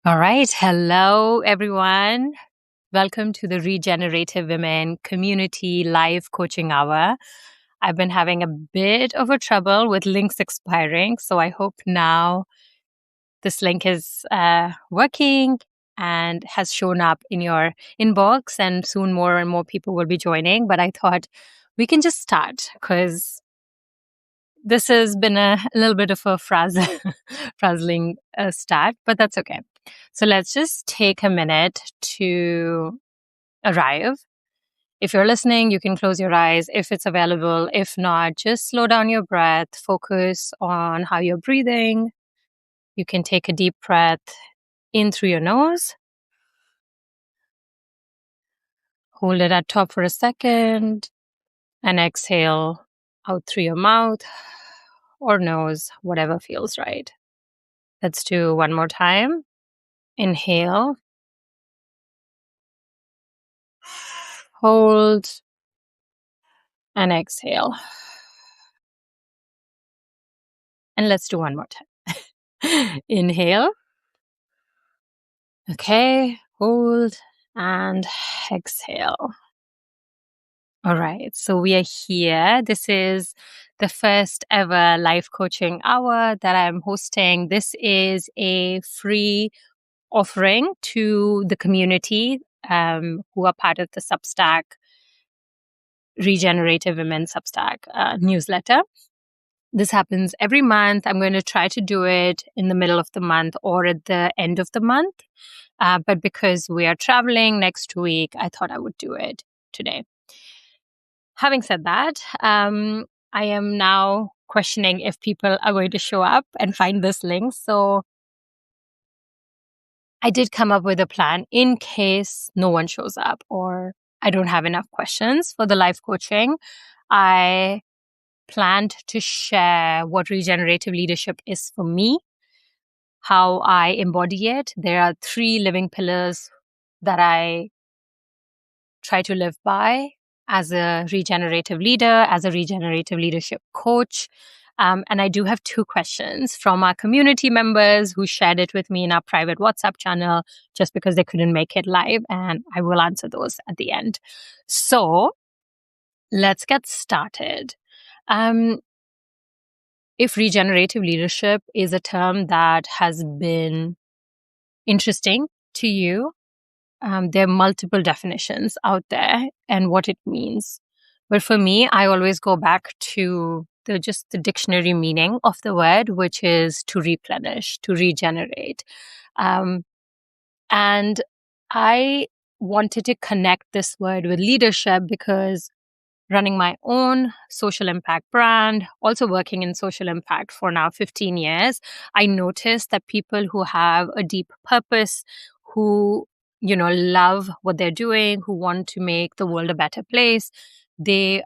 All right. Hello, everyone. Welcome to the Regenerative Women Community Live Coaching Hour. I've been having a bit of a trouble with links expiring, so I hope now this link is working and has shown up in your inbox, and soon more and more people will be joining. But I thought we can just start because this has been a little bit of a frazzling start, but that's okay. So let's just take a minute to arrive. If you're listening, you can close your eyes if it's available. If not, just slow down your breath, focus on how you're breathing. You can take a deep breath in through your nose, hold it at top for a second, and exhale out through your mouth or nose, whatever feels right. Let's do one more time. Inhale, hold, and exhale. And let's do one more time. Inhale. Okay, hold and exhale. All right, so we are here. This is the first ever live coaching hour that I'm hosting. This is a free offering to the community who are part of the Substack, Regenerative Women Substack newsletter. This happens every month. I'm going to try to do it in the middle of the month or at the end of the month. But because we are traveling next week, I thought I would do it today. Having said that, I am now questioning if people are going to show up and find this link. So I did come up with a plan in case no one shows up or I don't have enough questions for the live coaching. I planned to share what regenerative leadership is for me, how I embody it. There are 3 living pillars that I try to live by as a regenerative leader, as a regenerative leadership coach. And I do have 2 questions from our community members who shared it with me in our private WhatsApp channel just because they couldn't make it live. And I will answer those at the end. So let's get started. If regenerative leadership is a term that has been interesting to you, there are multiple definitions out there and what it means. But for me, I always go back to the dictionary meaning of the word, which is to replenish, to regenerate. And I wanted to connect this word with leadership because running my own social impact brand, also working in social impact for now 15 years, I noticed that people who have a deep purpose, who, love what they're doing, who want to make the world a better place, they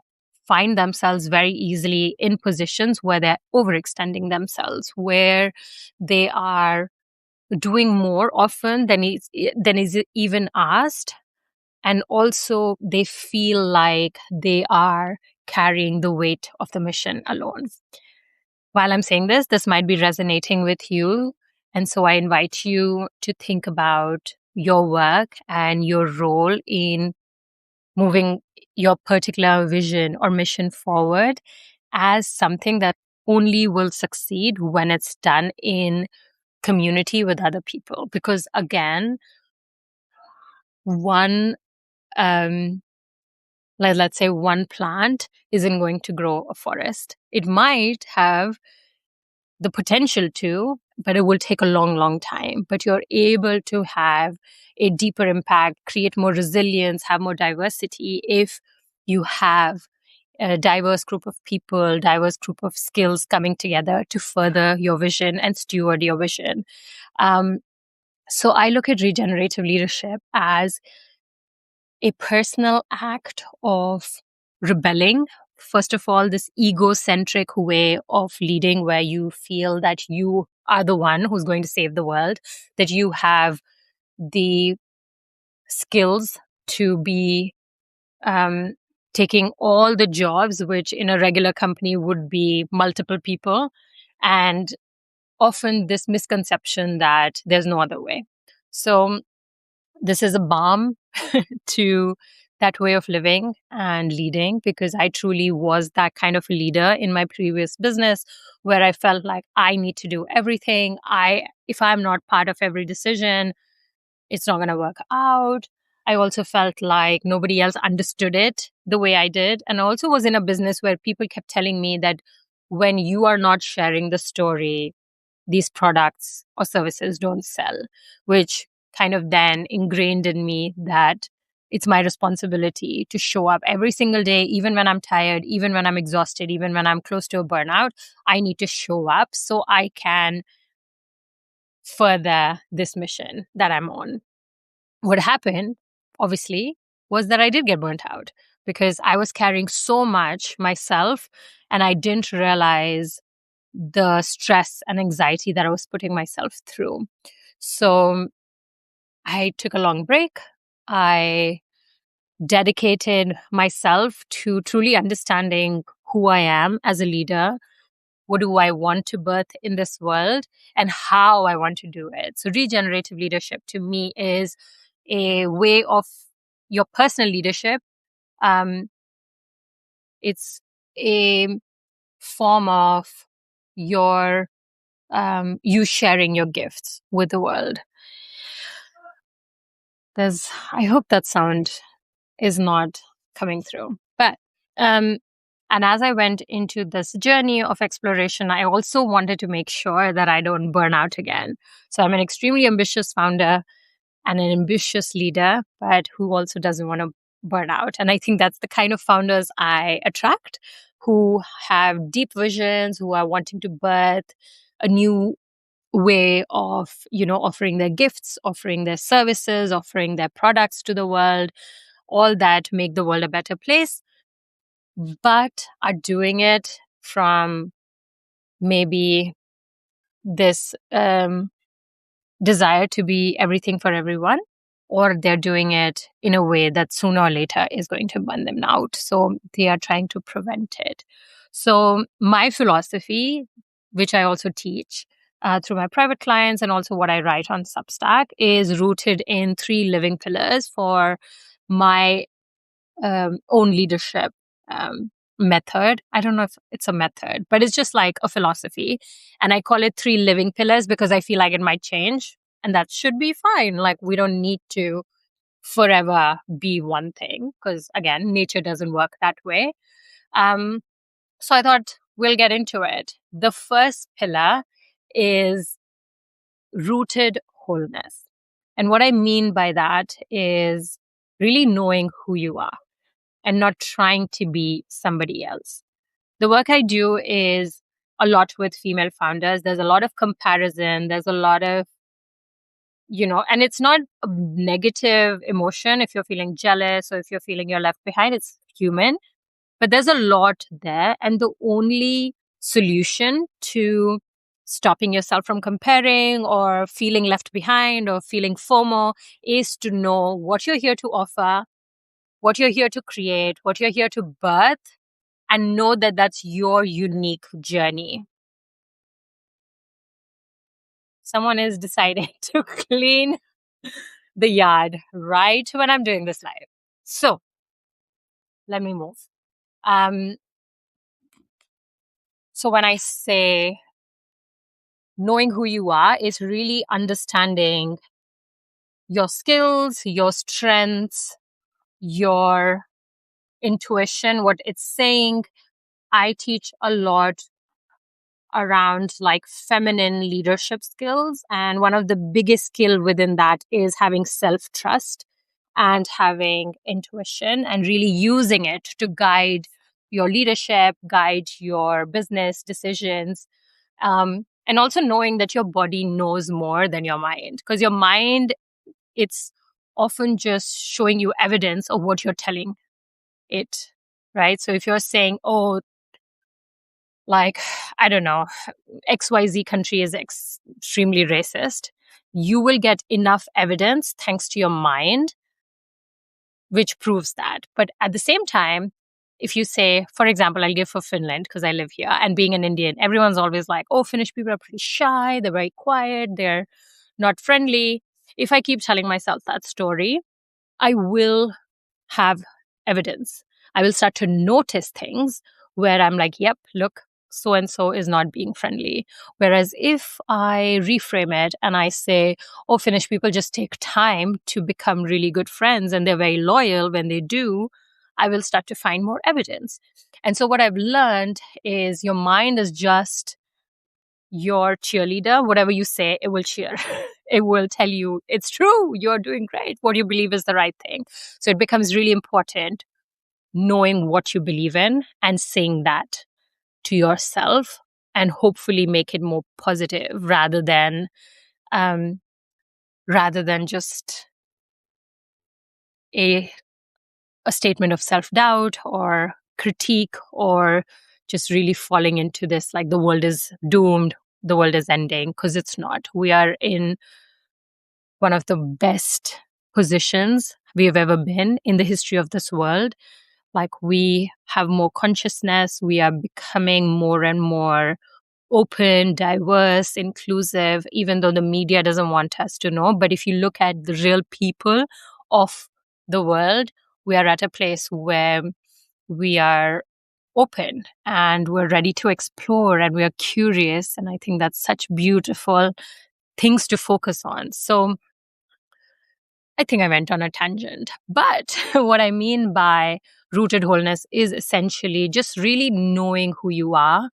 find themselves very easily in positions where they're overextending themselves, where they are doing more often than is even asked. And also they feel like they are carrying the weight of the mission alone. While I'm saying this might be resonating with you. And so I invite you to think about your work and your role in moving your particular vision or mission forward as something that only will succeed when it's done in community with other people. Because again, let's say one plant isn't going to grow a forest. It might have the potential to, but it will take a long, long time. But you're able to have a deeper impact, create more resilience, have more diversity if you have a diverse group of people, diverse group of skills coming together to further your vision and steward your vision. So I look at regenerative leadership as a personal act of rebelling. First of all, this egocentric way of leading where you feel that you are the one who's going to save the world, that you have the skills to be taking all the jobs, which in a regular company would be multiple people. And often this misconception that there's no other way. So this is a balm to that way of living and leading, because I truly was that kind of a leader in my previous business where I felt like I need to do everything. If I'm not part of every decision, it's not going to work out. I also felt like nobody else understood it the way I did. And I also was in a business where people kept telling me that when you are not sharing the story, these products or services don't sell, which kind of then ingrained in me that it's my responsibility to show up every single day, even when I'm tired, even when I'm exhausted, even when I'm close to a burnout. I need to show up so I can further this mission that I'm on. What happened, obviously, was that I did get burnt out because I was carrying so much myself and I didn't realize the stress and anxiety that I was putting myself through. So I took a long break. I dedicated myself to truly understanding who I am as a leader. What do I want to birth in this world and how I want to do it? So, regenerative leadership to me is a way of your personal leadership. Um, it's a form of your you sharing your gifts with the world. I hope that sound is not coming through. But, um, and as I went into this journey of exploration, I also wanted to make sure that I don't burn out again. So I'm an extremely ambitious founder and an ambitious leader, but who also doesn't want to burn out. And I think that's the kind of founders I attract, who have deep visions, who are wanting to birth a new way of offering their gifts, offering their services, offering their products to the world, all that make the world a better place, but are doing it from maybe this desire to be everything for everyone, or they're doing it in a way that sooner or later is going to burn them out. So they are trying to prevent it. So my philosophy, which I also teach through my private clients and also what I write on Substack, is rooted in 3 living pillars for my own leadership method. I don't know if it's a method, but it's just like a philosophy. And I call it 3 living pillars because I feel like it might change and that should be fine. Like, we don't need to forever be one thing because, again, nature doesn't work that way. So I thought we'll get into it. The first pillar is rooted wholeness. And what I mean by that is really knowing who you are and not trying to be somebody else. The work I do is a lot with female founders. There's a lot of comparison. There's a lot of, and it's not a negative emotion if you're feeling jealous or if you're feeling you're left behind. It's human, but there's a lot there. And the only solution to stopping yourself from comparing or feeling left behind or feeling FOMO is to know what you're here to offer, what you're here to create, what you're here to birth, and know that that's your unique journey. Someone is deciding to clean the yard right when I'm doing this live. So let me move. So when I say knowing who you are, is really understanding your skills, your strengths, your intuition, what it's saying. I teach a lot around like feminine leadership skills. And one of the biggest skill within that is having self-trust and having intuition and really using it to guide your leadership, guide your business decisions. And also knowing that your body knows more than your mind, because your mind, it's often just showing you evidence of what you're telling it, right? So if you're saying, oh, like, I don't know, XYZ country is extremely racist, you will get enough evidence thanks to your mind, which proves that. But at the same time, if you say, for example, I'll give for Finland because I live here, and being an Indian, everyone's always like, oh, Finnish people are pretty shy, they're very quiet, they're not friendly. If I keep telling myself that story, I will have evidence. I will start to notice things where I'm like, yep, look, so and so is not being friendly. Whereas if I reframe it and I say, oh, Finnish people just take time to become really good friends and they're very loyal when they do, I will start to find more evidence. And so what I've learned is your mind is just your cheerleader. Whatever you say, it will cheer. It will tell you it's true. You're doing great. What you believe is the right thing. So it becomes really important knowing what you believe in and saying that to yourself and hopefully make it more positive um, rather than just a a statement of self-doubt or critique or just really falling into this like the world is doomed, the world is ending, because it's not. We are in one of the best positions we have ever been in the history of this world. Like we have more consciousness, we are becoming more and more open, diverse, inclusive, even though the media doesn't want us to know. But if you look at the real people of the world, we are at a place where we are open and we're ready to explore and we are curious. And I think that's such beautiful things to focus on. So I think I went on a tangent. But what I mean by rooted wholeness is essentially just really knowing who you are,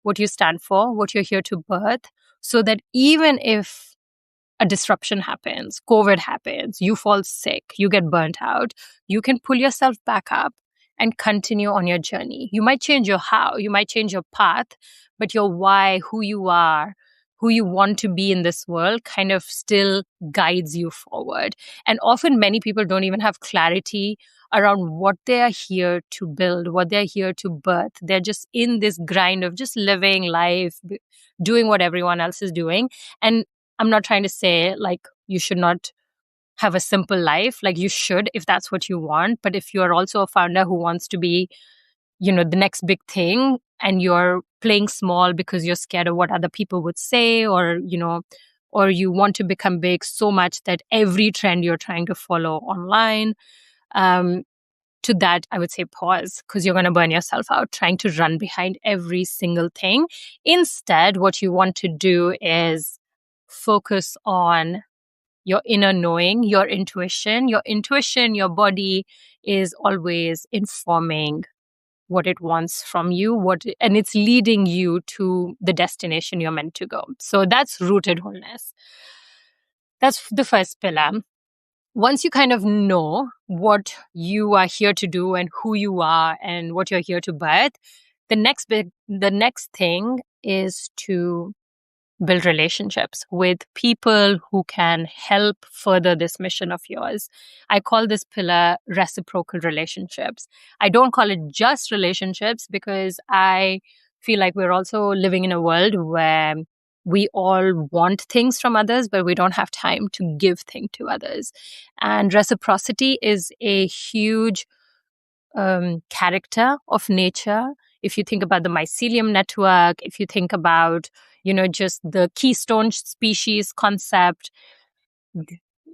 what you stand for, what you're here to birth, so that even if a disruption happens, COVID happens, you fall sick, you get burnt out, you can pull yourself back up and continue on your journey. You might change your how, you might change your path, but your why, who you are, who you want to be in this world kind of still guides you forward. And often many people don't even have clarity around what they are here to build, what they're here to birth. They're just in this grind of just living life, doing what everyone else is doing. And I'm not trying to say like you should not have a simple life. Like you should if that's what you want. But if you're also a founder who wants to be, the next big thing and you're playing small because you're scared of what other people would say, or you want to become big so much that every trend you're trying to follow online, um, to that, I would say pause, because you're going to burn yourself out trying to run behind every single thing. Instead, what you want to do is focus on your inner knowing, your intuition. Your intuition, your body is always informing what it wants from you, and it's leading you to the destination you're meant to go. So that's rooted wholeness. That's the first pillar. Once you kind of know what you are here to do and who you are and what you're here to birth, the next thing is to build relationships with people who can help further this mission of yours. I call this pillar reciprocal relationships. I don't call it just relationships because I feel like we're also living in a world where we all want things from others, but we don't have time to give things to others. And reciprocity is a huge character of nature. If you think about the mycelium network, if you think about, just the keystone species concept,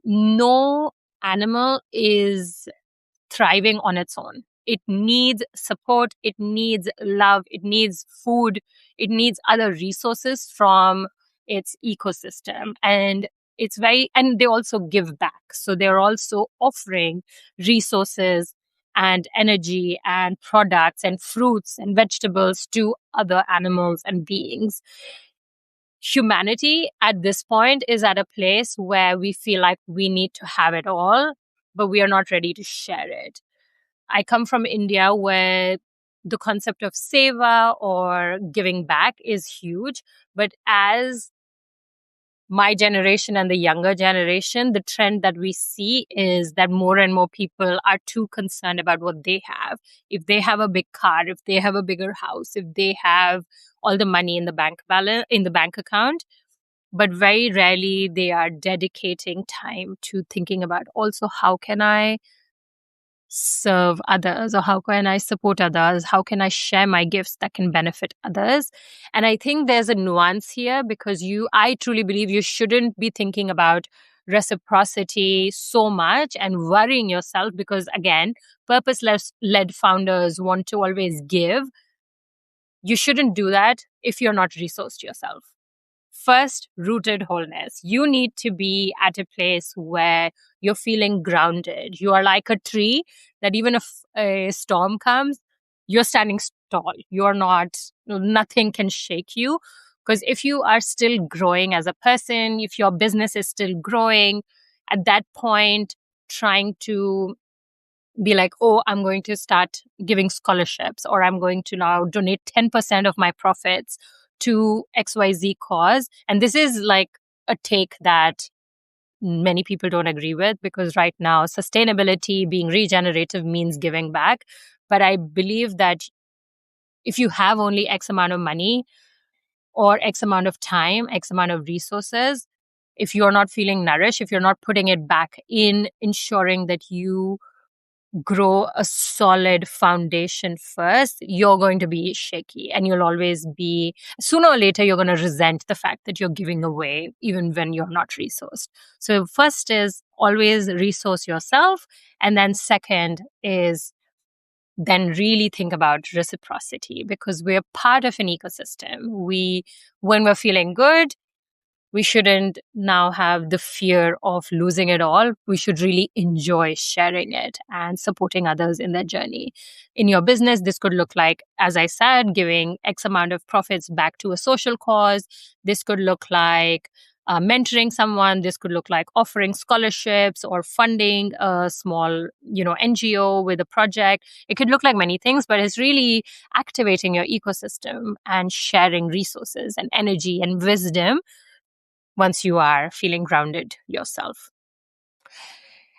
no animal is thriving on its own. It needs support, it needs love, it needs food, it needs other resources from its ecosystem. And they also give back. So they're also offering resources and energy and products and fruits and vegetables to other animals and beings. Humanity at this point is at a place where we feel like we need to have it all, but we are not ready to share it. I come from India where the concept of seva or giving back is huge. But as my generation and the younger generation, the trend that we see is that more and more people are too concerned about what they have. If they have a big car, if they have a bigger house, if they have all the money in the bank account, but very rarely they are dedicating time to thinking about also how can I serve others, or how can I support others? How can I share my gifts that can benefit others? And I think there's a nuance here because I truly believe you shouldn't be thinking about reciprocity so much and worrying yourself, because again, purpose-led founders want to always give. You shouldn't do that if you're not resourced yourself. First, rooted wholeness. You need to be at a place where you're feeling grounded. You are like a tree that even if a storm comes, you're standing tall. You're not, nothing can shake you. Because if you are still growing as a person, if your business is still growing, at that point, trying to be like, oh, I'm going to start giving scholarships, or I'm going to now donate 10% of my profits to XYZ cause. And this is like a take that many people don't agree with, because right now sustainability, being regenerative, means giving back. But I believe that if you have only X amount of money or X amount of time, X amount of resources, if you're not feeling nourished, if you're not putting it back in ensuring that you grow a solid foundation first, you're going to be shaky, and you'll always be, sooner or later, you're going to resent the fact that you're giving away even when you're not resourced. So first is always resource yourself. And then second is then really think about reciprocity, because we're part of an ecosystem. When we're feeling good, we shouldn't now have the fear of losing it all. We should really enjoy sharing it and supporting others in their journey. In your business, this could look like, as I said, giving X amount of profits back to a social cause. This could look like mentoring someone. This could look like offering scholarships or funding a small, NGO with a project. It could look like many things, but it's really activating your ecosystem and sharing resources and energy and wisdom once you are feeling grounded yourself.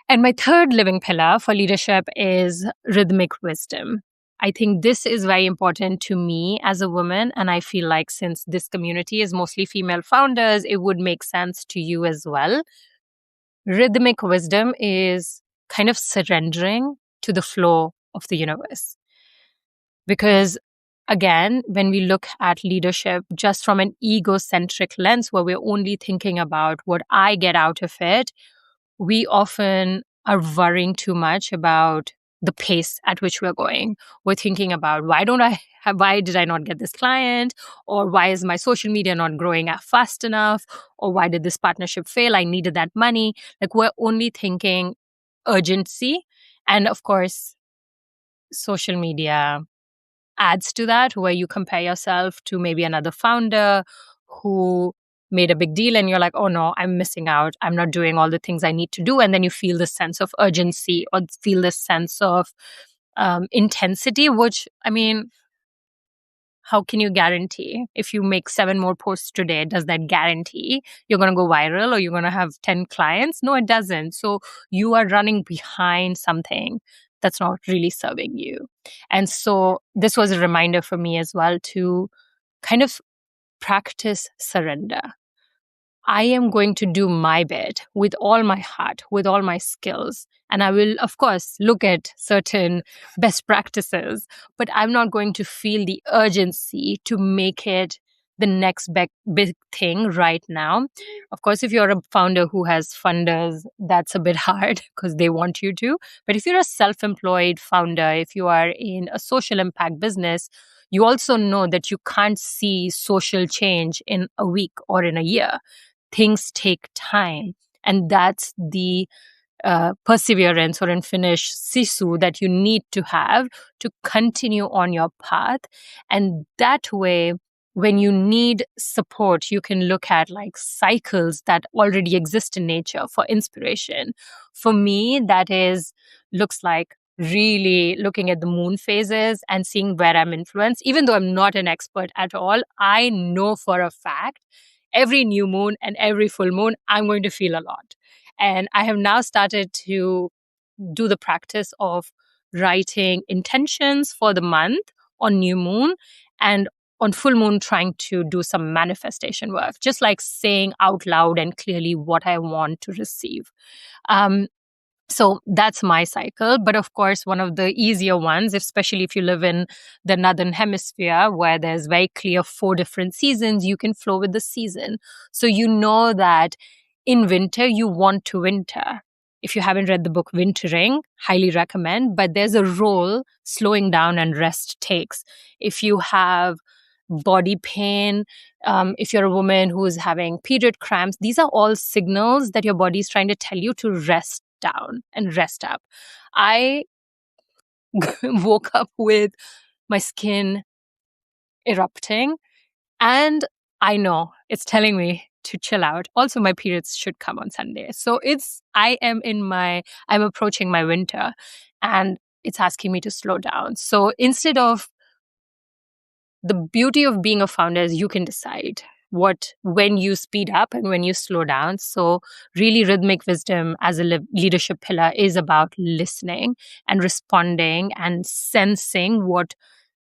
And my third living pillar for leadership is rhythmic wisdom. I think this is very important to me as a woman. And I feel like since this community is mostly female founders, it would make sense to you as well. Rhythmic wisdom is kind of surrendering to the flow of the universe. Because again, when we look at leadership just from an egocentric lens where we're only thinking about what I get out of it, we often are worrying too much about the pace at which we're going. We're thinking about why did I not get this client? Or why is my social media not growing fast enough? Or why did this partnership fail? I needed that money. Like, we're only thinking urgency. And of course, social media adds to that, where you compare yourself to maybe another founder who made a big deal and you're like, oh no, I'm missing out. I'm not doing all the things I need to do. And then you feel this sense of urgency or feel this sense of intensity, which, I mean, how can you guarantee if you make 7 more posts today, does that guarantee you're going to go viral or you're going to have 10 clients? No, it doesn't. So you are running behind something that's not really serving you. And so this was a reminder for me as well to kind of practice surrender. I am going to do my bit with all my heart, with all my skills. And I will, of course, look at certain best practices, but I'm not going to feel the urgency to make it the next big thing right now. Of course, if you're a founder who has funders, that's a bit hard because they want you to. But if you're a self-employed founder, if you are in a social impact business, you also know that you can't see social change in a week or in a year. Things take time. And that's the perseverance, or in Finnish, sisu, that you need to have to continue on your path. And that way, when you need support, you can look at like cycles that already exist in nature for inspiration. For me, looks like really looking at the moon phases and seeing where I'm influenced. Even though I'm not an expert at all, I know for a fact every new moon and every full moon, I'm going to feel a lot. And I have now started to do the practice of writing intentions for the month on new moon, and on full moon trying to do some manifestation work, just like saying out loud and clearly what I want to receive. So that's my cycle. But of course, one of the easier ones, especially if you live in the Northern Hemisphere, where there's very clear 4 different seasons, you can flow with the season. So you know that in winter, you want to winter. If you haven't read the book Wintering, highly recommend, but there's a role slowing down and rest takes. If you have body pain, if you're a woman who is having period cramps, these are all signals that your body is trying to tell you to rest down and rest up. I woke up with my skin erupting, and I know it's telling me to chill out. Also, my periods should come on Sunday. So I'm approaching my winter, and it's asking me to slow down. So instead of, the beauty of being a founder is you can decide when you speed up and when you slow down. So really, rhythmic wisdom as a leadership pillar is about listening and responding and sensing what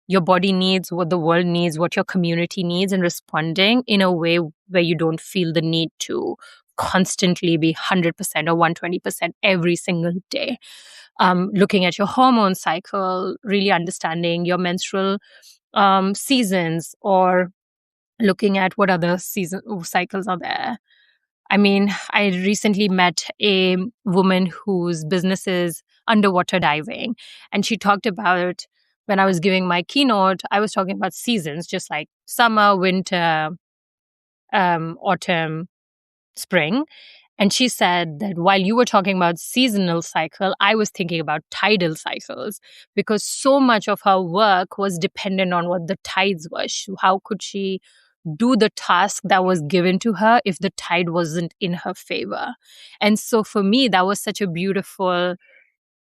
your body needs, what the world needs, what your community needs, and responding in a way where you don't feel the need to constantly be 100% or 120% every single day. Looking at your hormone cycle, really understanding your menstrual seasons, or looking at what other cycles are there. I mean, I recently met a woman whose business is underwater diving, and she talked about, when I was giving my keynote, I was talking about seasons, just like summer, winter, autumn, spring. And she said that while you were talking about seasonal cycle, I was thinking about tidal cycles, because so much of her work was dependent on what the tides were. How could she do the task that was given to her if the tide wasn't in her favor? And so for me, that was such a beautiful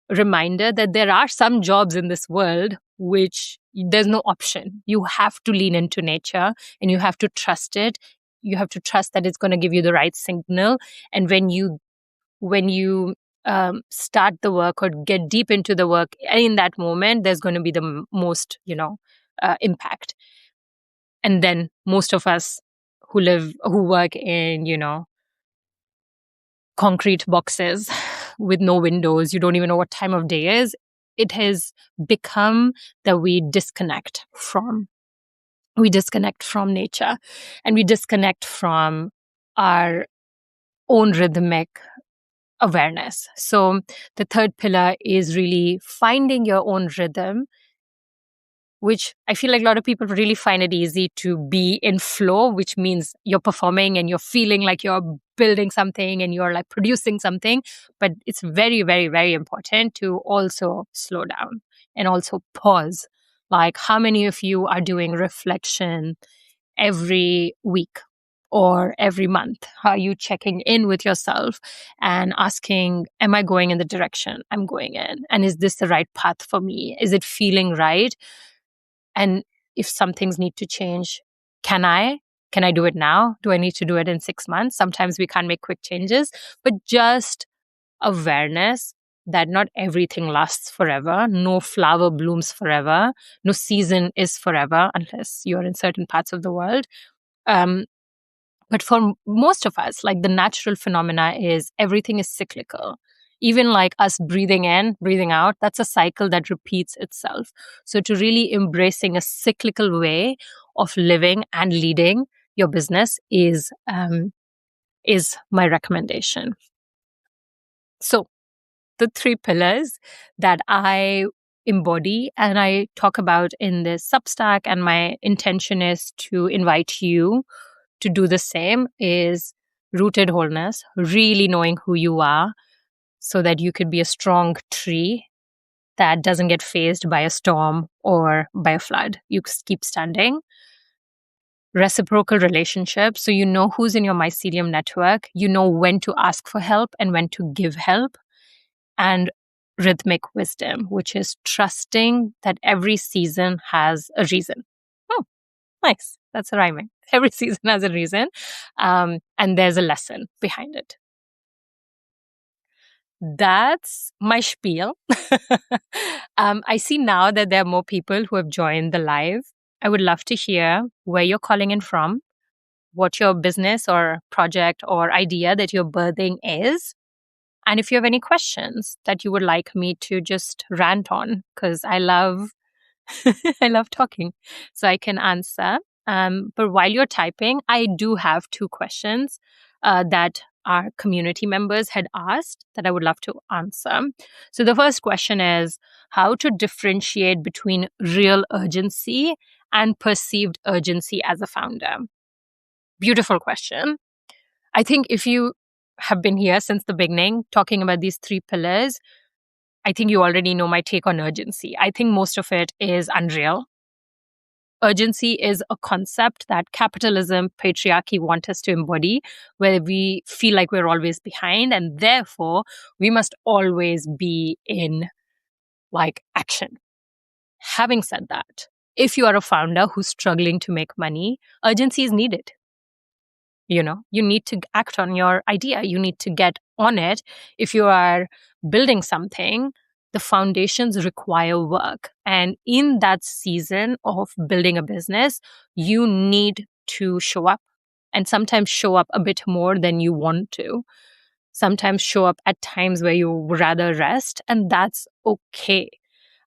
reminder that there are some jobs in this world which there's no option. You have to lean into nature and you have to trust it. You have to trust that it's going to give you the right signal. And when you start the work or get deep into the work, in that moment, there's going to be the most, impact. And then most of us who work in, concrete boxes with no windows, you don't even know what time of day is. It has become that we disconnect from nature, and we disconnect from our own rhythmic awareness. So the third pillar is really finding your own rhythm, which I feel like a lot of people really find it easy to be in flow, which means you're performing and you're feeling like you're building something and you're like producing something. But it's very, very, very important to also slow down and also pause. Like, how many of you are doing reflection every week or every month? How are you checking in with yourself and asking, am I going in the direction I'm going in? And is this the right path for me? Is it feeling right? And if some things need to change, can I do it now? Do I need to do it in 6 months? Sometimes we can't make quick changes, but just awareness that not everything lasts forever. No flower blooms forever. No season is forever unless you're in certain parts of the world. But for most of us, like, the natural phenomena is everything is cyclical. Even like us breathing in, breathing out, that's a cycle that repeats itself. So to really embracing a cyclical way of living and leading your business is my recommendation. So the three pillars that I embody and I talk about in this Substack, and my intention is to invite you to do the same, is rooted wholeness, really knowing who you are so that you could be a strong tree that doesn't get phased by a storm or by a flood. You keep standing. Reciprocal relationship, so you know who's in your mycelium network, you know when to ask for help and when to give help. And rhythmic wisdom, which is trusting that every season has a reason. Oh, nice. That's rhyming. Every season has a reason. And there's a lesson behind it. That's my spiel. I see now that there are more people who have joined the live. I would love to hear where you're calling in from, what your business or project or idea that you're birthing is. And if you have any questions that you would like me to just rant on, because I love I love talking, so I can answer. But while you're typing, I do have two questions that our community members had asked that I would love to answer. So the first question is how to differentiate between real urgency and perceived urgency as a founder. Beautiful question. I think if you have been here since the beginning talking about these three pillars, I think you already know my take on urgency. I think most of it is unreal. Urgency is a concept that capitalism, patriarchy want us to embody, where we feel like we're always behind and therefore we must always be in like action. Having said that, if you are a founder who's struggling to make money, urgency is needed. You need to act on your idea. You need to get on it. If you are building something, the foundations require work. And in that season of building a business, you need to show up, and sometimes show up a bit more than you want to. Sometimes show up at times where you would rather rest, and that's okay.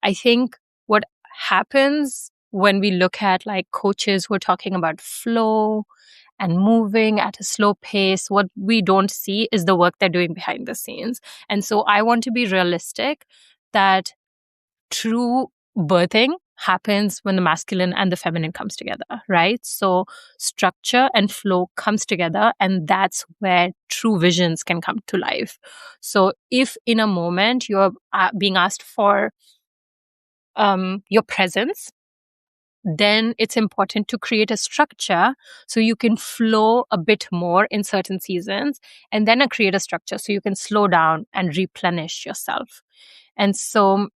I think what happens when we look at like coaches who are talking about flow and moving at a slow pace, what we don't see is the work they're doing behind the scenes. And so I want to be realistic that true birthing happens when the masculine and the feminine comes together, right? So structure and flow comes together, and that's where true visions can come to life. So if in a moment you're being asked for your presence, then it's important to create a structure so you can flow a bit more in certain seasons, and then create a structure so you can slow down and replenish yourself. And so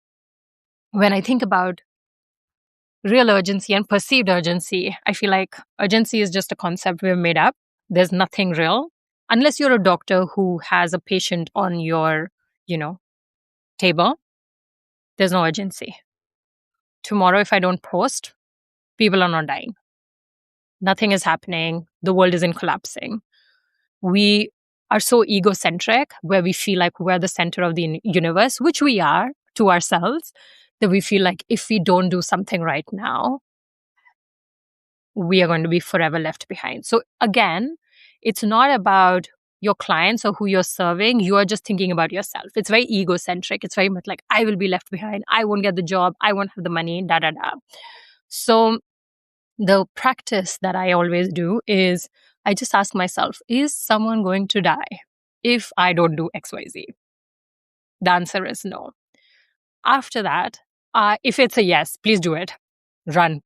when I think about real urgency and perceived urgency, I feel like urgency is just a concept we've made up. There's nothing real unless you're a doctor who has a patient on your, table. There's no urgency. Tomorrow, if I don't post, people are not dying. Nothing is happening. The world isn't collapsing. We are so egocentric where we feel like we're the center of the universe, which we are to ourselves, that we feel like if we don't do something right now, we are going to be forever left behind. So again, it's not about your clients or who you're serving. You are just thinking about yourself. It's very egocentric. It's very much like, I will be left behind. I won't get the job. I won't have the money, da, da, da. So the practice that I always do is I just ask myself, is someone going to die if I don't do XYZ? The answer is no. After that, if it's a yes, please do it. Run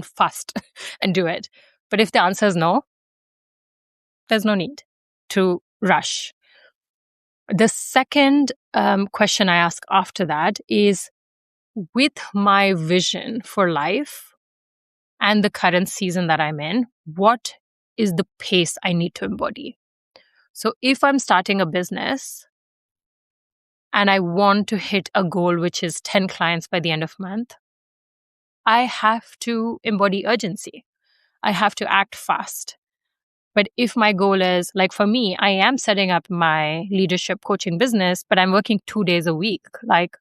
fast and do it. But if the answer is no, there's no need to rush. The second question I ask after that is, with my vision for life and the current season that I'm in, what is the pace I need to embody? So if I'm starting a business and I want to hit a goal, which is 10 clients by the end of month, I have to embody urgency. I have to act fast. But if my goal is, like for me, I am setting up my leadership coaching business, but I'm working 2 days a week. Like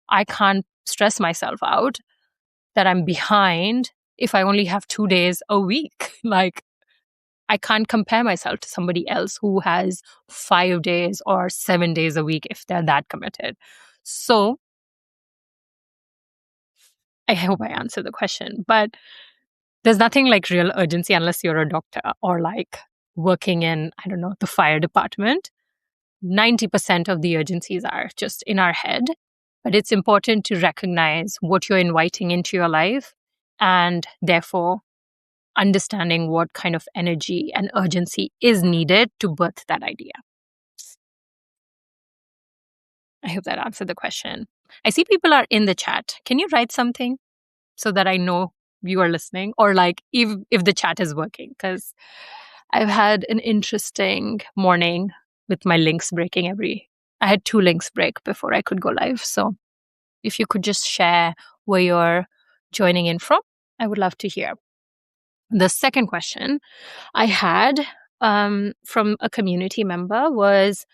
I can't stress myself out that I'm behind if I only have 2 days a week. Like I can't compare myself to somebody else who has 5 days or 7 days a week if they're that committed. So I hope I answered the question, but there's nothing like real urgency unless you're a doctor or like working in, I don't know, the fire department. 90% of the urgencies are just in our head, but it's important to recognize what you're inviting into your life and therefore understanding what kind of energy and urgency is needed to birth that idea. I hope that answered the question. I see people are in the chat. Can you write something so that I know you are listening, or like if the chat is working? Because I've had an interesting morning with my links breaking I had 2 links break before I could go live. So if you could just share where you're joining in from, I would love to hear. The second question I had from a community member was,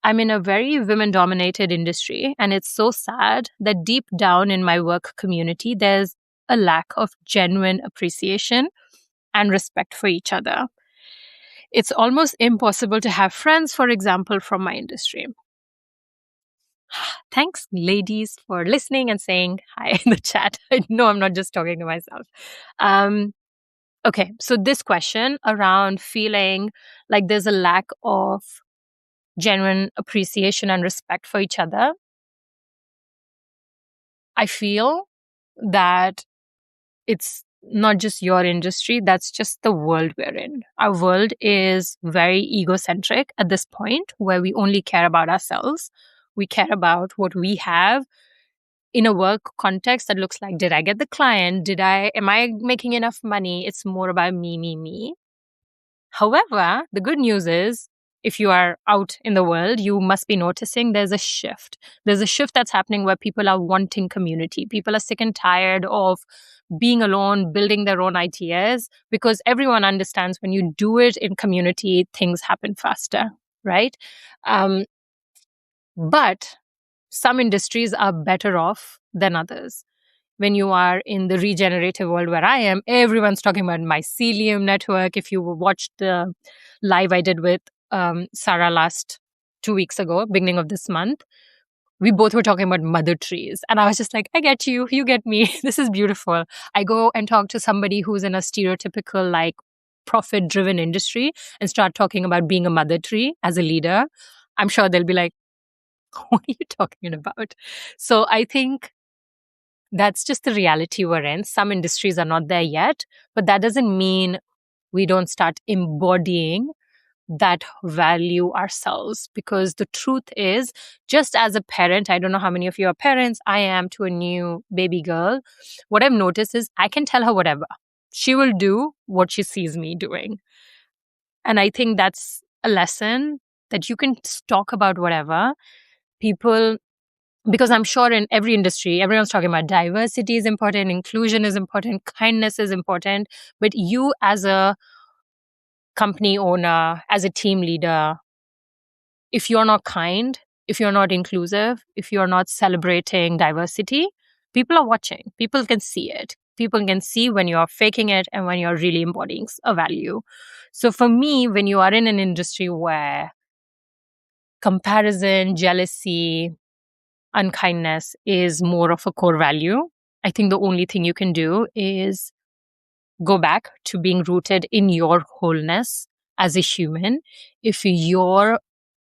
I'm in a very women-dominated industry, and it's so sad that deep down in my work community, there's a lack of genuine appreciation and respect for each other. It's almost impossible to have friends, for example, from my industry. Thanks, ladies, for listening and saying hi in the chat. I know I'm not just talking to myself. Okay, so this question around feeling like there's a lack of genuine appreciation and respect for each other. I feel that it's not just your industry, that's just the world we're in. Our world is very egocentric at this point, where we only care about ourselves. We care about what we have in a work context that looks like, did I get the client? Am I making enough money? It's more about me, me, me. However, the good news is, if you are out in the world, you must be noticing there's a shift. There's a shift that's happening where people are wanting community. People are sick and tired of being alone, building their own ideas, because everyone understands when you do it in community, things happen faster, right? But some industries are better off than others. When you are in the regenerative world where I am, everyone's talking about mycelium network. If you watched the live I did with Sarah last 2 weeks ago, beginning of this month, we both were talking about mother trees. And I was just like, I get you, you get me. This is beautiful. I go and talk to somebody who's in a stereotypical, like, profit driven industry and start talking about being a mother tree as a leader. I'm sure they'll be like, what are you talking about? So I think that's just the reality we're in. Some industries are not there yet, but that doesn't mean we don't start embodying that value ourselves. Because the truth is, just as a parent, I don't know how many of you are parents, I am to a new baby girl. What I've noticed is I can tell her whatever. She will do what she sees me doing. And I think that's a lesson that you can talk about whatever. People, because I'm sure in every industry, everyone's talking about diversity is important, inclusion is important, kindness is important. But you as a company owner, as a team leader, if you're not kind, if you're not inclusive, if you're not celebrating diversity, people are watching. People can see it. People can see when you're faking it and when you're really embodying a value. So for me, when you are in an industry where comparison, jealousy, unkindness is more of a core value, I think the only thing you can do is go back to being rooted in your wholeness as a human. If your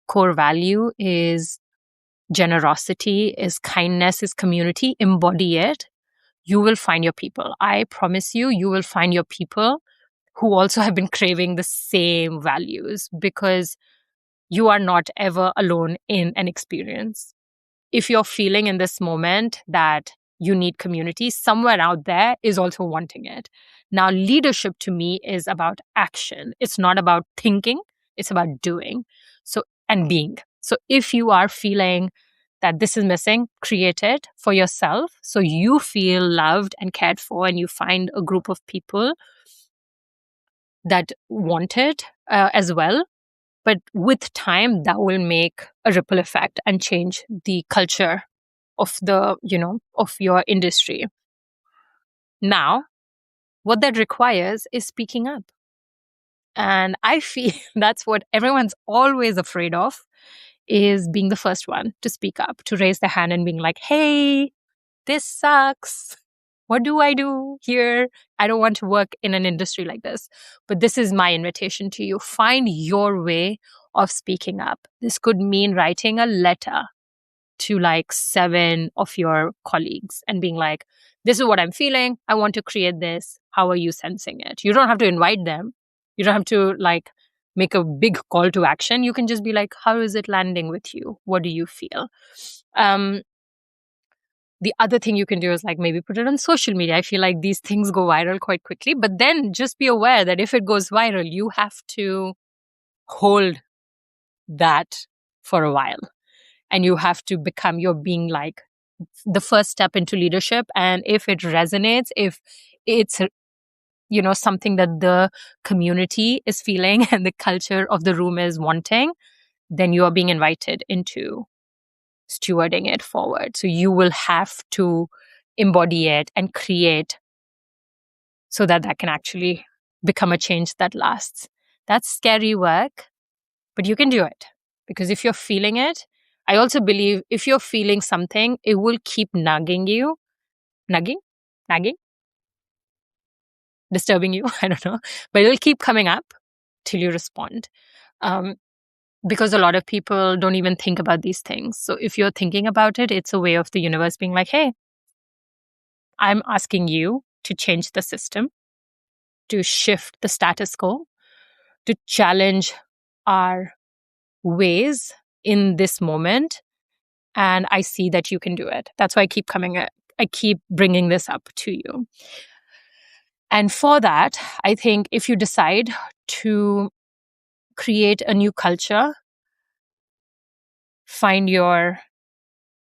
core value is generosity, is kindness, is community, embody it. You will find your people. I promise you, you will find your people who also have been craving the same values, because you are not ever alone in an experience. If you're feeling in this moment that you need community, somewhere out there is also wanting it. Now, leadership to me is about action. It's not about thinking, it's about doing. So, and being. So if you are feeling that this is missing, create it for yourself so you feel loved and cared for, and you find a group of people that want it as well. But with time, that will make a ripple effect and change the culture of of your industry. Now, what that requires is speaking up. And I feel that's what everyone's always afraid of, is being the first one to speak up, to raise their hand and being like, hey, this sucks. What do I do here? I don't want to work in an industry like this. But this is my invitation to you. Find your way of speaking up. This could mean writing a letter to like 7 of your colleagues and being like, this is what I'm feeling. I want to create this. How are you sensing it? You don't have to invite them. You don't have to like make a big call to action. You can just be like, how is it landing with you? What do you feel? The other thing you can do is like maybe put it on social media. I feel like these things go viral quite quickly, but then just be aware that if it goes viral, you have to hold that for a while, and you have to become your being like the first step into leadership. And if it resonates, if it's something that the community is feeling and the culture of the room is wanting, then you are being invited into stewarding it forward. So you will have to embody it and create so that that can actually become a change that lasts, That's scary work, but you can do it. Because if you're feeling it, I also believe if you're feeling something, it will keep nagging you. Nagging, disturbing you. I don't know. But it'll keep coming up till you respond. Um, because a lot of people don't even think about these things. So if you're thinking about it, it's a way of the universe being like, hey, I'm asking you to change the system, to shift the status quo, to challenge our ways in this moment. And I see that you can do it. That's why I keep bringing this up to you. And for that, I think if you decide to create a new culture, find your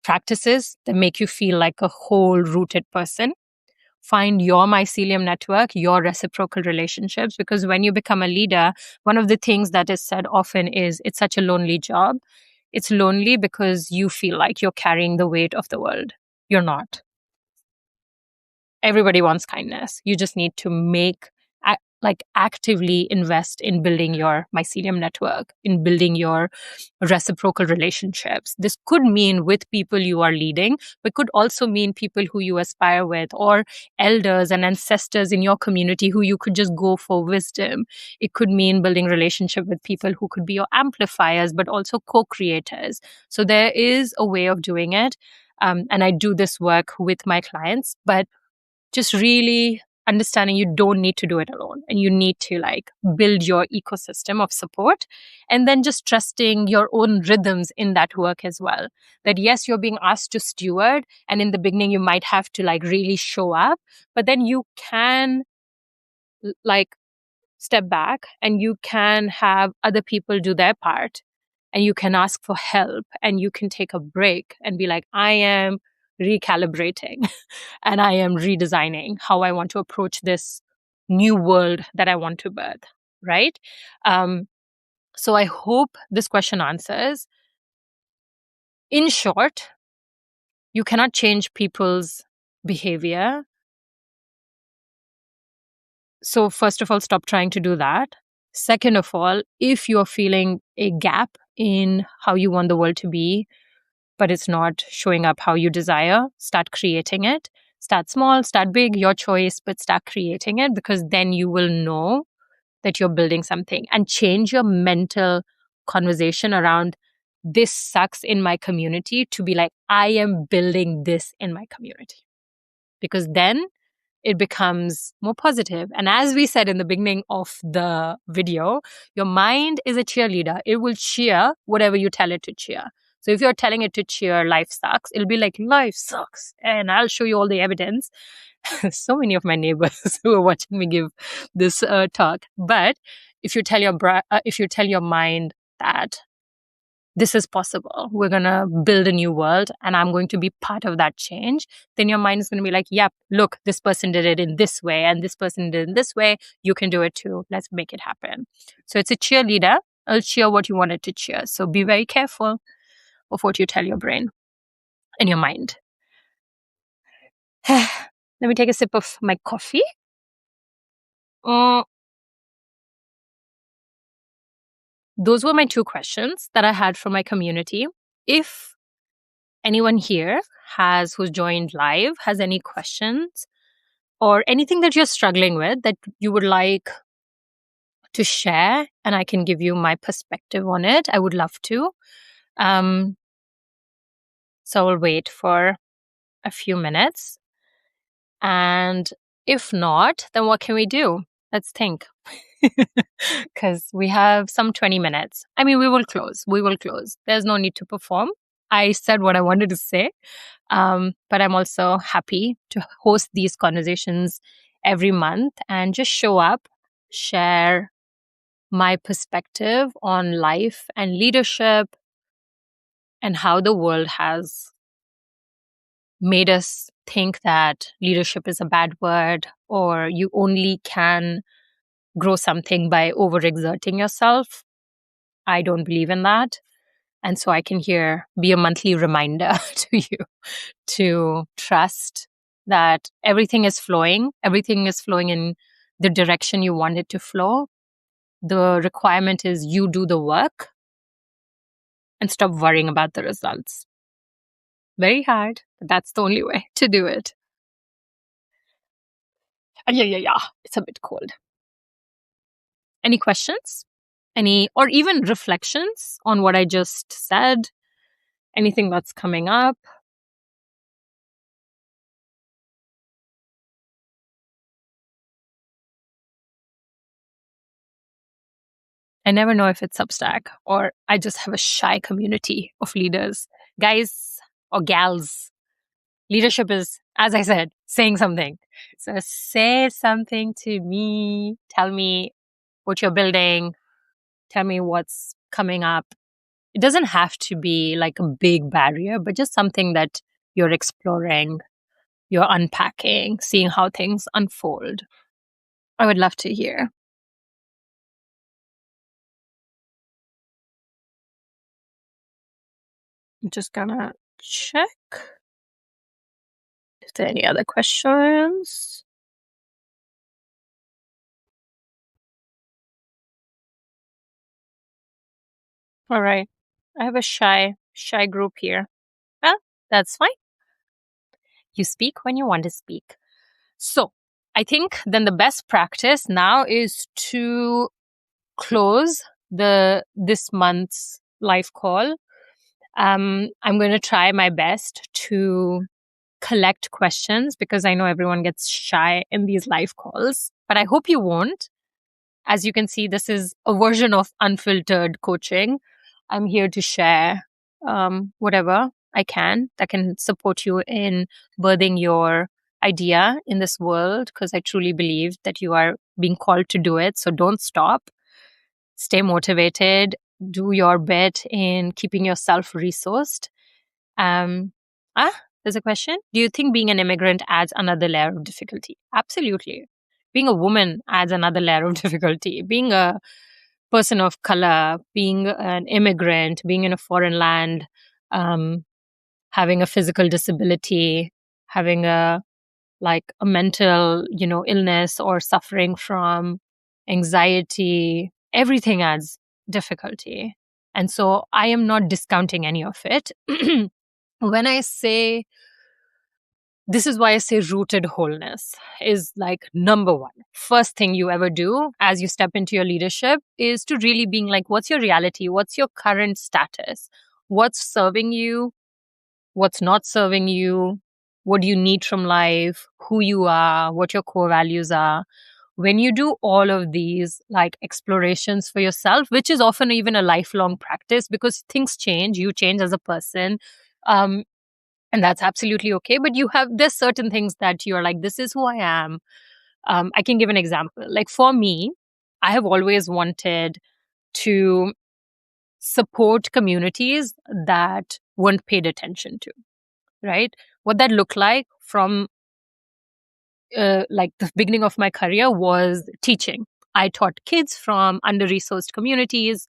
practices that make you feel like a whole rooted person, find your mycelium network, your reciprocal relationships. Because when you become a leader, one of the things that is said often is it's such a lonely job. It's lonely because you feel like you're carrying the weight of the world. You're not. Everybody wants kindness. You just need to actively invest in building your mycelium network, in building your reciprocal relationships. This could mean with people you are leading, but could also mean people who you aspire with, or elders and ancestors in your community who you could just go for wisdom. It could mean building relationship with people who could be your amplifiers, but also co-creators. So there is a way of doing it. And I do this work with my clients, but just really understanding you don't need to do it alone, and you need to build your ecosystem of support, and then just trusting your own rhythms in that work as well. That yes, you're being asked to steward, and in the beginning you might have to really show up, but then you can step back and you can have other people do their part, and you can ask for help, and you can take a break and be like, I am recalibrating and I am redesigning how I want to approach this new world that I want to birth, right? So I hope this question answers. In short, you cannot change people's behavior. So first of all, stop trying to do that. Second of all, if you're feeling a gap in how you want the world to be, but it's not showing up how you desire, start creating it. Start small, start big, your choice, but start creating it, because then you will know that you're building something, and change your mental conversation around this sucks in my community to be like, I am building this in my community, because then it becomes more positive. And as we said in the beginning of the video, your mind is a cheerleader. It will cheer whatever you tell it to cheer. So if you're telling it to cheer, life sucks, it'll be like, life sucks. And I'll show you all the evidence. So many of my neighbors who are watching me give this talk. But if you tell your mind that this is possible, we're going to build a new world and I'm going to be part of that change, then your mind is going to be like, yep, look, this person did it in this way and this person did it in this way. You can do it too. Let's make it happen. So it's a cheerleader. It'll cheer what you want it to cheer. So be very careful of what you tell your brain and your mind. Let me take a sip of my coffee. Those were my two questions that I had from my community. If anyone here who's joined live has any questions or anything that you're struggling with that you would like to share, and I can give you my perspective on it, I would love to. So I'll wait for a few minutes. And if not, then what can we do? Let's think. Because we have some 20 minutes. I mean, we will close. There's no need to perform. I said what I wanted to say. But I'm also happy to host these conversations every month and just show up, share my perspective on life and leadership and how the world has made us think that leadership is a bad word, or you only can grow something by overexerting yourself. I don't believe in that. And so I can be a monthly reminder to you to trust that everything is flowing in the direction you want it to flow. The requirement is you do the work and stop worrying about the results. Very hard, but that's the only way to do it. Yeah. It's a bit cold. Any questions? Or even reflections on what I just said? Anything that's coming up? I never know if it's Substack or I just have a shy community of leaders. Guys or gals, leadership is, as I said, saying something. So say something to me. Tell me what you're building. Tell me what's coming up. It doesn't have to be like a big barrier, but just something that you're exploring, you're unpacking, seeing how things unfold. I would love to hear. I'm just gonna check if there are any other questions. All right. I have a shy group here. Well, that's fine. You speak when you want to speak. So I think then the best practice now is to close this month's live call. I'm going to try my best to collect questions because I know everyone gets shy in these live calls, but I hope you won't. As you can see, this is a version of unfiltered coaching. I'm here to share whatever I can that can support you in birthing your idea in this world, because I truly believe that you are being called to do it. So don't stop. Stay motivated. Do your bit in keeping yourself resourced. Um, there's a question. Do you think being an immigrant adds another layer of difficulty? Absolutely. Being a woman adds another layer of difficulty. Being a person of color, being an immigrant, being in a foreign land, having a physical disability, having a mental, illness or suffering from anxiety, everything adds difficulty. And so I am not discounting any of it. When I say, this is why I say rooted wholeness is like number one. First thing you ever do as you step into your leadership is to really being like, what's your reality? What's your current status? What's serving you? What's not serving you? What do you need from life? Who you are? What your core values are? When you do all of these like explorations for yourself, which is often even a lifelong practice because things change, you change as a person. And that's absolutely okay. But there's certain things that you're like, this is who I am. I can give an example. Like for me, I have always wanted to support communities that weren't paid attention to, right? What that looked like from like the beginning of my career was teaching. I taught kids from under-resourced communities,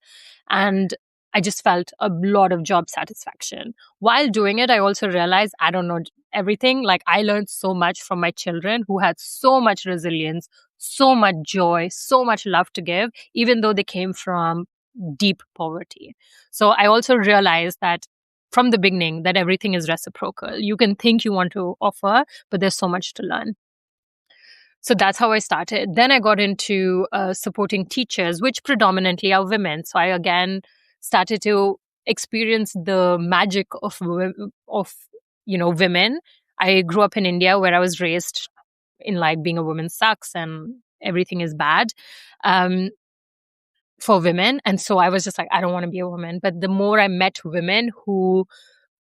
and I just felt a lot of job satisfaction. While doing it, I also realized I don't know everything. Like I learned so much from my children who had so much resilience, so much joy, so much love to give, even though they came from deep poverty. So I also realized that from the beginning that everything is reciprocal. You can think you want to offer, but there's so much to learn. So that's how I started. Then I got into supporting teachers, which predominantly are women. So I again started to experience the magic of women. I grew up in India where I was raised in like being a woman sucks and everything is bad for women. And so I was just like, I don't want to be a woman. But the more I met women who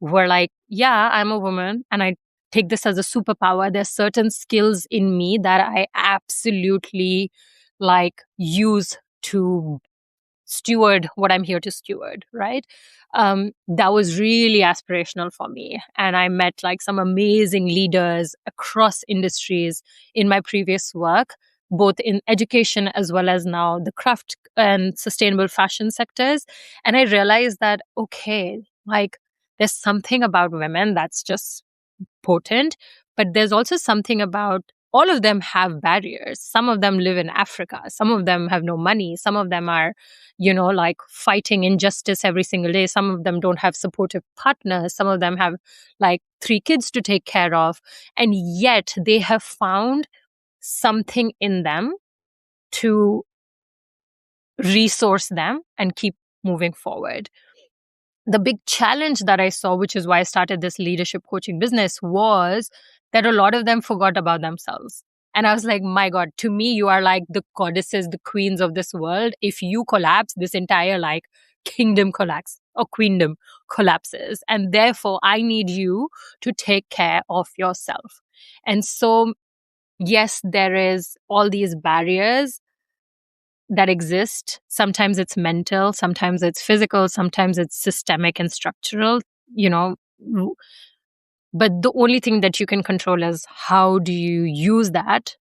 were like, yeah, I'm a woman and I take this as a superpower. There's certain skills in me that I absolutely like use to steward what I'm here to steward, right? That was really aspirational for me. And I met like some amazing leaders across industries in my previous work, both in education as well as now the craft and sustainable fashion sectors. And I realized that, okay, like there's something about women that's just potent, but there's also something about all of them have barriers. Some of them live in Africa. Some of them have no money. Some of them are, like fighting injustice every single day. Some of them don't have supportive partners. Some of them have like 3 kids to take care of. And yet they have found something in them to resource them and keep moving forward. The big challenge that I saw, which is why I started this leadership coaching business, was that a lot of them forgot about themselves. And I was like, my God, to me, you are like the goddesses, the queens of this world. If you collapse, this entire like kingdom collapses or queendom collapses. And therefore, I need you to take care of yourself. And so, yes, there is all these barriers that exist. Sometimes it's mental, sometimes it's physical, sometimes it's systemic and structural, but the only thing that you can control is how do you use that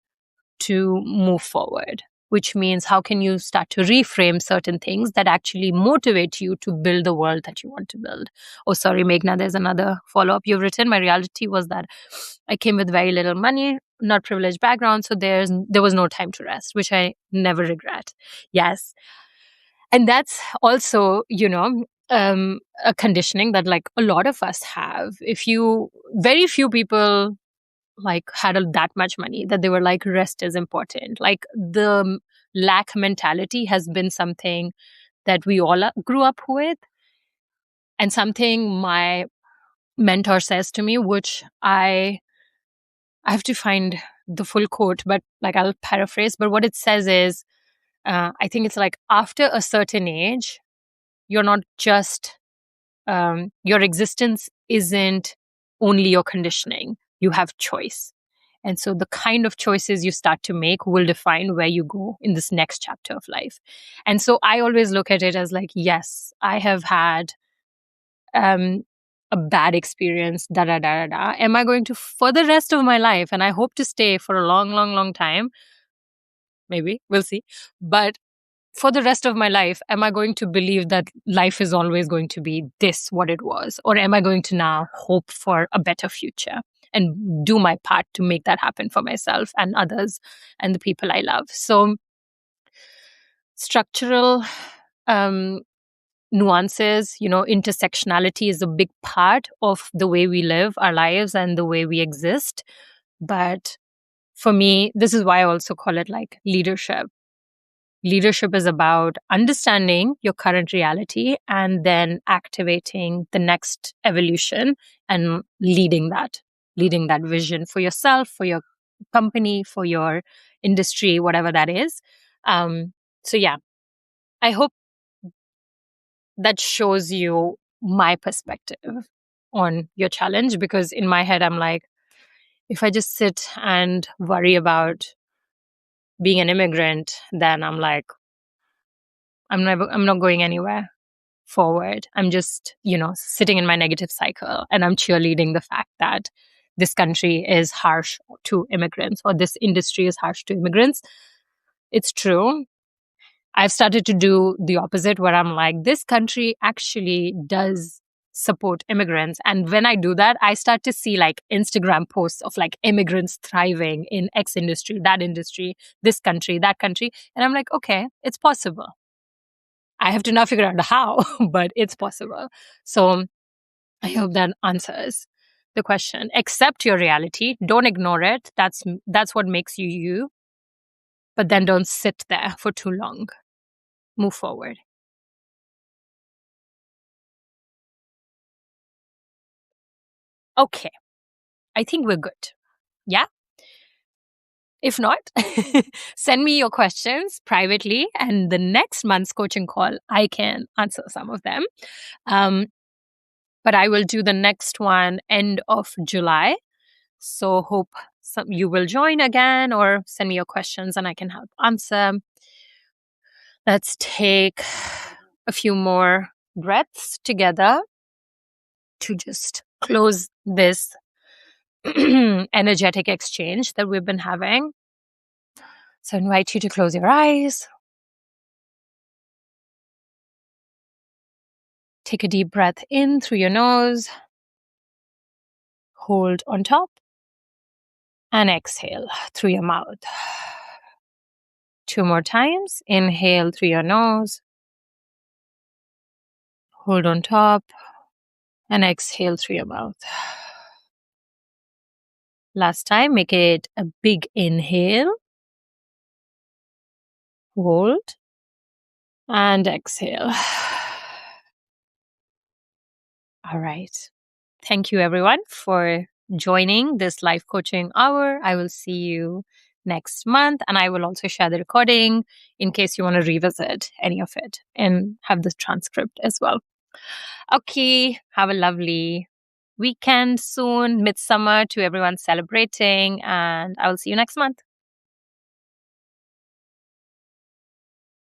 to move forward, which means how can you start to reframe certain things that actually motivate you to build the world that you want to build. Oh, sorry, Meghna, there's another follow-up you've written. My reality was that I came with very little money, not privileged background, so there was no time to rest, which I never regret. Yes. And that's also, a conditioning that like a lot of us have. Very few people like had that much money that they were like, rest is important. Like the lack mentality has been something that we all grew up with, and something my mentor says to me, which I have to find the full quote, but like I'll paraphrase. But what it says is, I think it's like after a certain age, you're not just your existence isn't only your conditioning. You have choice. And so the kind of choices you start to make will define where you go in this next chapter of life. And so I always look at it as like, yes, I have had a bad experience, da da da da da. Am I going to, for the rest of my life, and I hope to stay for a long, long, long time, maybe, we'll see. But for the rest of my life, am I going to believe that life is always going to be this, what it was? Or am I going to now hope for a better future and do my part to make that happen for myself and others and the people I love? So, structural nuances, intersectionality is a big part of the way we live our lives and the way we exist. But for me, this is why I also call it like leadership. Leadership is about understanding your current reality and then activating the next evolution and leading that vision for yourself, for your company, for your industry, whatever that is. So yeah, I hope that shows you my perspective on your challenge, because in my head, I'm like, if I just sit and worry about being an immigrant, then I'm like, I'm not going anywhere forward. I'm just, sitting in my negative cycle, and I'm cheerleading the fact that this country is harsh to immigrants or this industry is harsh to immigrants. It's true. I've started to do the opposite, where I'm like, this country actually does support immigrants. And when I do that, I start to see like Instagram posts of like immigrants thriving in X industry, that industry, this country, that country. And I'm like, okay, it's possible. I have to now figure out how, but it's possible. So I hope that answers the question. Accept your reality. Don't ignore it. That's what makes you you. But then don't sit there for too long. Move forward. Okay. I think we're good. Yeah? If not, send me your questions privately, and the next month's coaching call, I can answer some of them. But I will do the next one end of July. So hope you will join again or send me your questions and I can help answer. Let's take a few more breaths together to just close this energetic exchange that we've been having. So I invite you to close your eyes. Take a deep breath in through your nose. Hold on top. And exhale through your mouth. 2 more times. Inhale through your nose. Hold on top. And exhale through your mouth. Last time, make it a big inhale. Hold. And exhale. All right. Thank you, everyone, for joining this life coaching hour. I will see you next month, and I will also share the recording in case you want to revisit any of it and have the transcript as well. Okay, have a lovely weekend soon, midsummer to everyone celebrating, and I will see you next month.